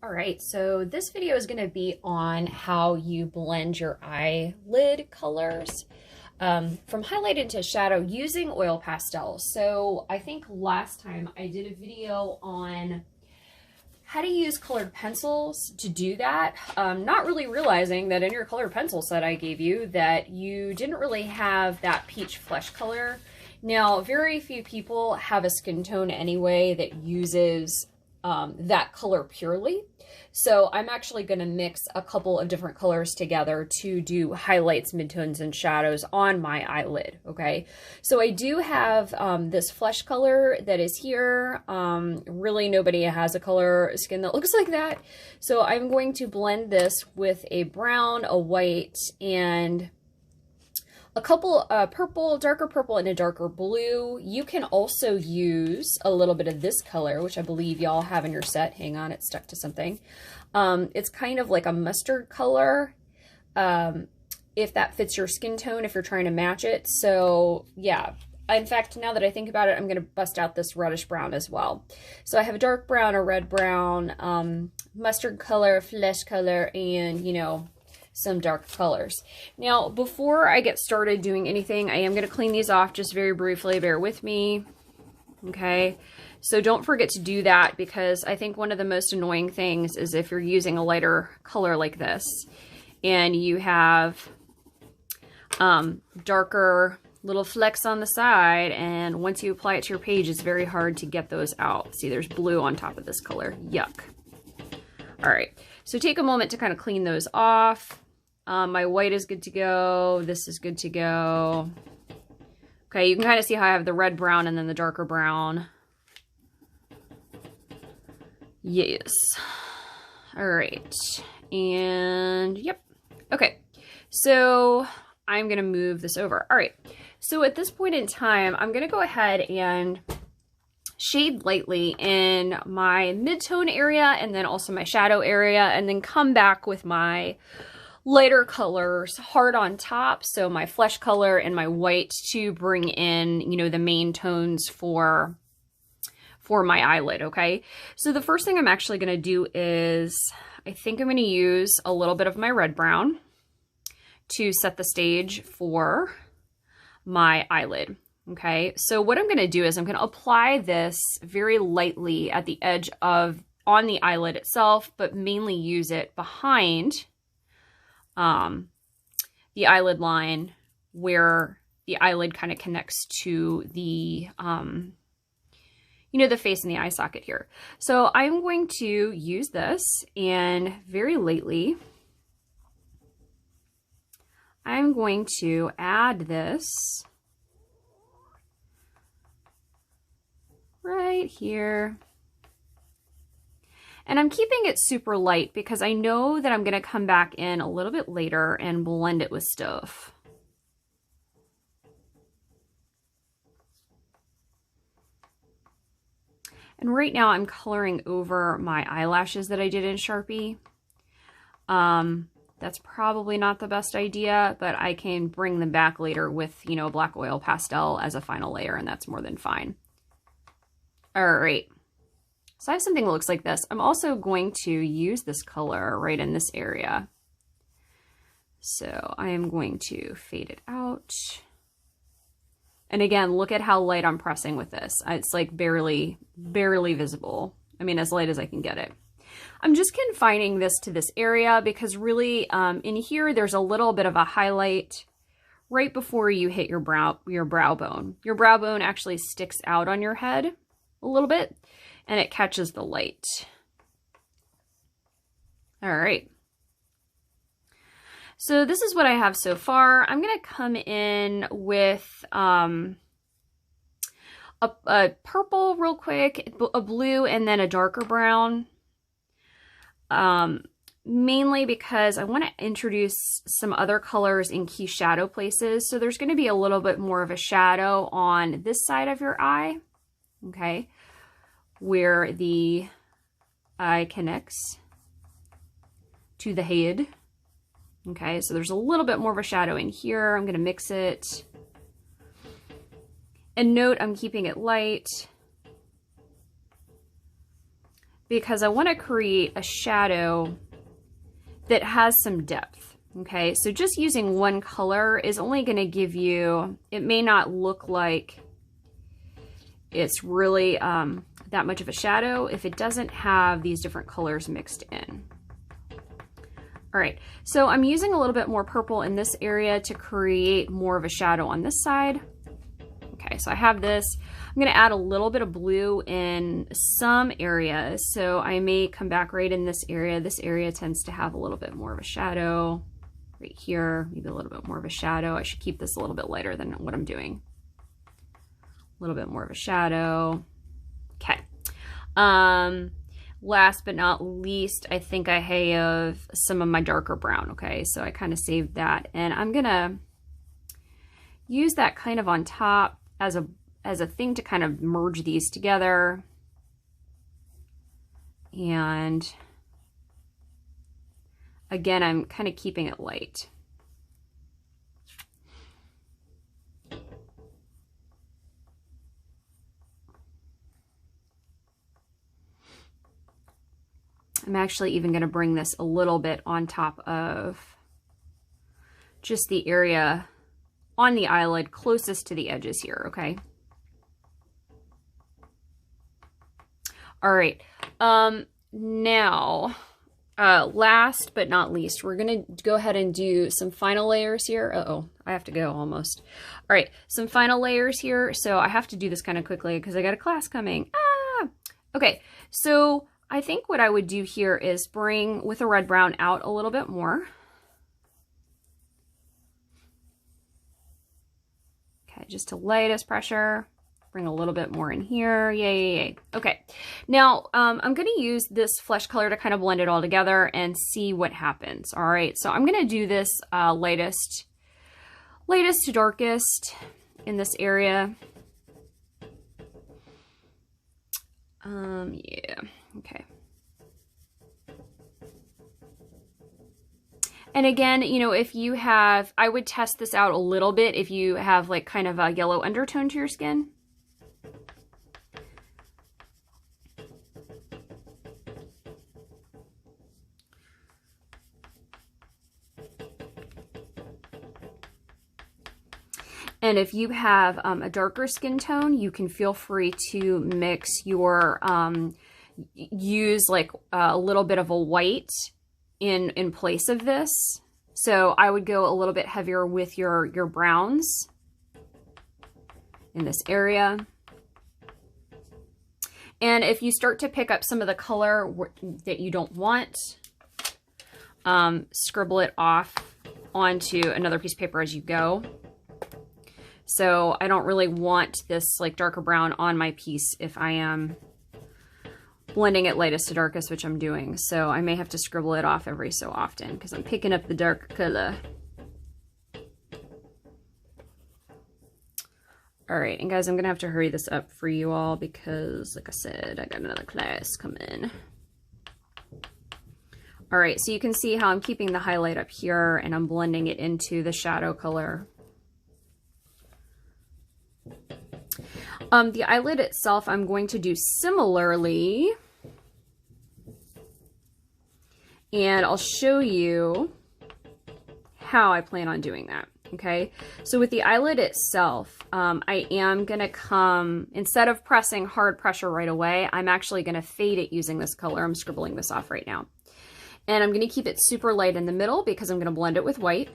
All right, so this video is going to be on how you blend your eyelid colors from highlighted to shadow using oil pastels. So I think last time I did a video on how to use colored pencils to do that, not really realizing that in your colored pencil set I gave you that you didn't really have that peach flesh color. Now, very few people have a skin tone anyway that uses that color purely. So I'm actually going to mix a couple of different colors together to do highlights, midtones, and shadows on my eyelid, okay? So I do have this flesh color that is here. Really nobody has a color skin that looks like that. So I'm going to blend this with a brown, a white, and a couple purple, darker purple, and a darker blue. You can also use a little bit of this color, which I believe y'all have in your set. Hang on, it's stuck to something. It's kind of like a mustard color, if that fits your skin tone, if you're trying to match it. So yeah, in fact, now that I think about it, I'm going to bust out this reddish brown as well. So I have a dark brown, a red brown, mustard color, flesh color, and, you know, some dark colors. Now, before I get started doing anything, I am going to clean these off just very briefly. Bear with me. Okay. So don't forget to do that, because I think one of the most annoying things is if you're using a lighter color like this and you have darker little flecks on the side, and once you apply it to your page, it's very hard to get those out. See, there's blue on top of this color. Yuck. All right. So take a moment to kind of clean those off. My white is good to go. This is good to go. Okay, you can kind of see how I have the red brown and then the darker brown. Yes. All right. And yep. Okay. So I'm going to move this over. All right. So at this point in time, I'm going to go ahead and shade lightly in my mid-tone area and then also my shadow area, and then come back with my lighter colors hard on top. So my flesh color and my white to bring in, you know, the main tones for my eyelid. Okay. So the first thing I'm actually going to do is I think I'm going to use a little bit of my red brown to set the stage for my eyelid. Okay, so what I'm going to do is I'm going to apply this very lightly at the edge on the eyelid itself, but mainly use it behind the eyelid line where the eyelid kind of connects to the, you know, the face and the eye socket here. So I'm going to use this, and very lightly, I'm going to add this right here. And I'm keeping it super light because I know that I'm going to come back in a little bit later and blend it with stuff. And right now I'm coloring over my eyelashes that I did in Sharpie. That's probably not the best idea, but I can bring them back later with, you know, a black oil pastel as a final layer, and that's more than fine. All right, so I have something that looks like this. I'm also going to use this color right in this area. So I am going to fade it out. And again, look at how light I'm pressing with this. It's like barely visible. I mean, as light as I can get it. I'm just confining this to this area because really in here, there's a little bit of a highlight right before you hit your brow bone. Your brow bone actually sticks out on your head a little bit, and it catches the light. All right. So this is what I have so far. I'm going to come in with a purple real quick, a blue, and then a darker brown. Mainly because I want to introduce some other colors in key shadow places. So there's going to be a little bit more of a shadow on this side of your eye. Okay, where the eye connects to the head. Okay, so there's a little bit more of a shadow in here. I'm going to mix it. And note, I'm keeping it light. because I want to create a shadow that has some depth. Okay, so just using one color is only going to give you, it may not look like it's really that much of a shadow if it doesn't have these different colors mixed in. All right, so I'm using a little bit more purple in this area to create more of a shadow on this side. Okay, so I have this. I'm going to add a little bit of blue in some areas. So I may come back right in this area. This area tends to have a little bit more of a shadow. Right here, maybe a little bit more of a shadow. I should keep this a little bit lighter than what I'm doing. A little bit more of a shadow. Okay. Last but not least, I think I have some of my darker brown. Okay, so I kind of saved that, and I'm gonna use that kind of on top as a thing to kind of merge these together. And again, I'm kind of keeping it light. I'm actually even going to bring this a little bit on top of just the area on the eyelid closest to the edges here, okay? All right, now, last but not least, we're going to go ahead and do some final layers here. Uh-oh, I have to go almost. All right, some final layers here. So I have to do this kind of quickly because I got a class coming. Okay, so I think what I would do here is bring, with a red brown, out a little bit more. Okay, just to lightest pressure. Bring a little bit more in here. Yay. Okay, now I'm going to use this flesh color to kind of blend it all together and see what happens. All right, so I'm going to do this lightest to darkest in this area. Yeah, okay. And again, you know, if you have, I would test this out a little bit if you have like kind of a yellow undertone to your skin. And if you have a darker skin tone, you can feel free to mix your, use like a little bit of a white in place of this. So I would go a little bit heavier with your browns in this area. And if you start to pick up some of the color that you don't want, scribble it off onto another piece of paper as you go. So I don't really want this like darker brown on my piece if I am blending it lightest to darkest, which I'm doing. So I may have to scribble it off every so often because I'm picking up the dark color. All right, and guys, I'm gonna have to hurry this up for you all because, like I said, I got another class coming. All right, so you can see how I'm keeping the highlight up here and I'm blending it into the shadow color. The eyelid itself, I'm going to do similarly, and I'll show you how I plan on doing that, okay? So with the eyelid itself, I am going to come, instead of pressing hard pressure right away, I'm actually going to fade it using this color. I'm scribbling this off right now. And I'm going to keep it super light in the middle because I'm going to blend it with white.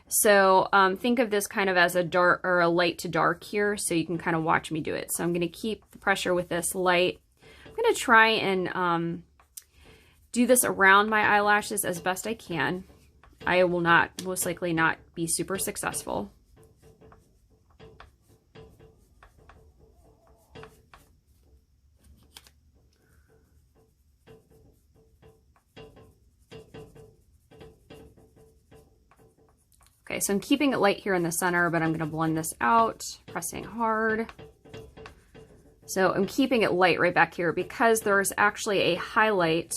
So think of this kind of as a dark or a light to dark here, so you can kind of watch me do it. So I'm going to keep the pressure with this light. I'm going to try and do this around my eyelashes as best I can. I will not, most likely not be super successful. Okay, so I'm keeping it light here in the center, but I'm going to blend this out, pressing hard. So I'm keeping it light right back here because there's actually a highlight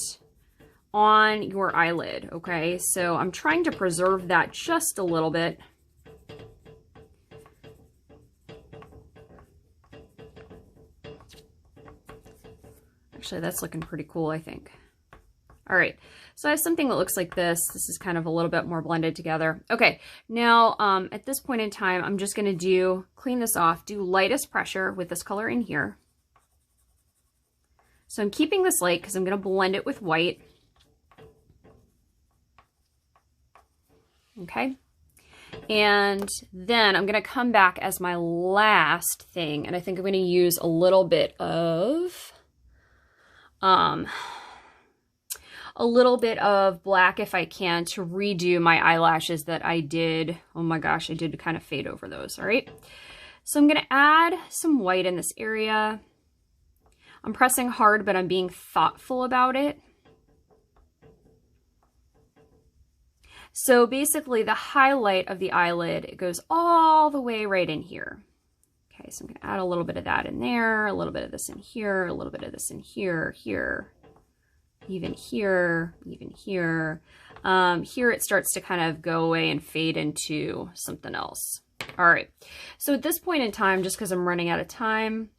on your eyelid, okay? So I'm trying to preserve that just a little bit. Actually, that's looking pretty cool, I think. All right, so I have something that looks like this. This is kind of a little bit more blended together. Okay, now at this point in time, I'm just gonna clean this off, do lightest pressure with this color in here. So I'm keeping this light because I'm gonna blend it with white. Okay, and then I'm gonna come back as my last thing, and I think I'm gonna use a little bit of black if I can to redo my eyelashes that I did. Oh my gosh, I did kind of fade over those. All right, so I'm gonna add some white in this area. I'm pressing hard, but I'm being thoughtful about it. So basically the highlight of the eyelid, it goes all the way right in here. Okay, so I'm gonna add a little bit of that in there, a little bit of this in here, a little bit of this in here, here, even here, even here. Here it starts to kind of go away and fade into something else. All right, so at this point in time, just because I'm running out of time,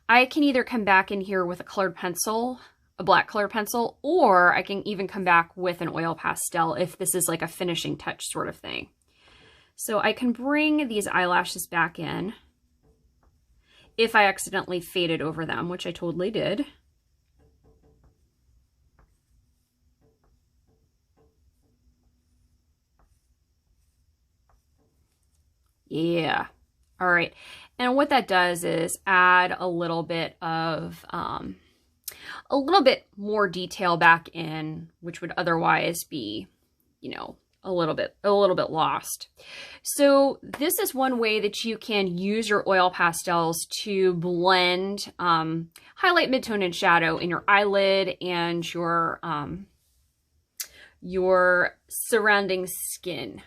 I can either come back in here with a colored pencil, a black colored pencil, or I can even come back with an oil pastel if this is like a finishing touch sort of thing. So I can bring these eyelashes back in if I accidentally faded over them, which I totally did. Yeah. All right. And what that does is add a little bit more detail back in, which would otherwise be, you know, a little bit lost. So this is one way that you can use your oil pastels to blend highlight, midtone, and shadow in your eyelid and your surrounding skin.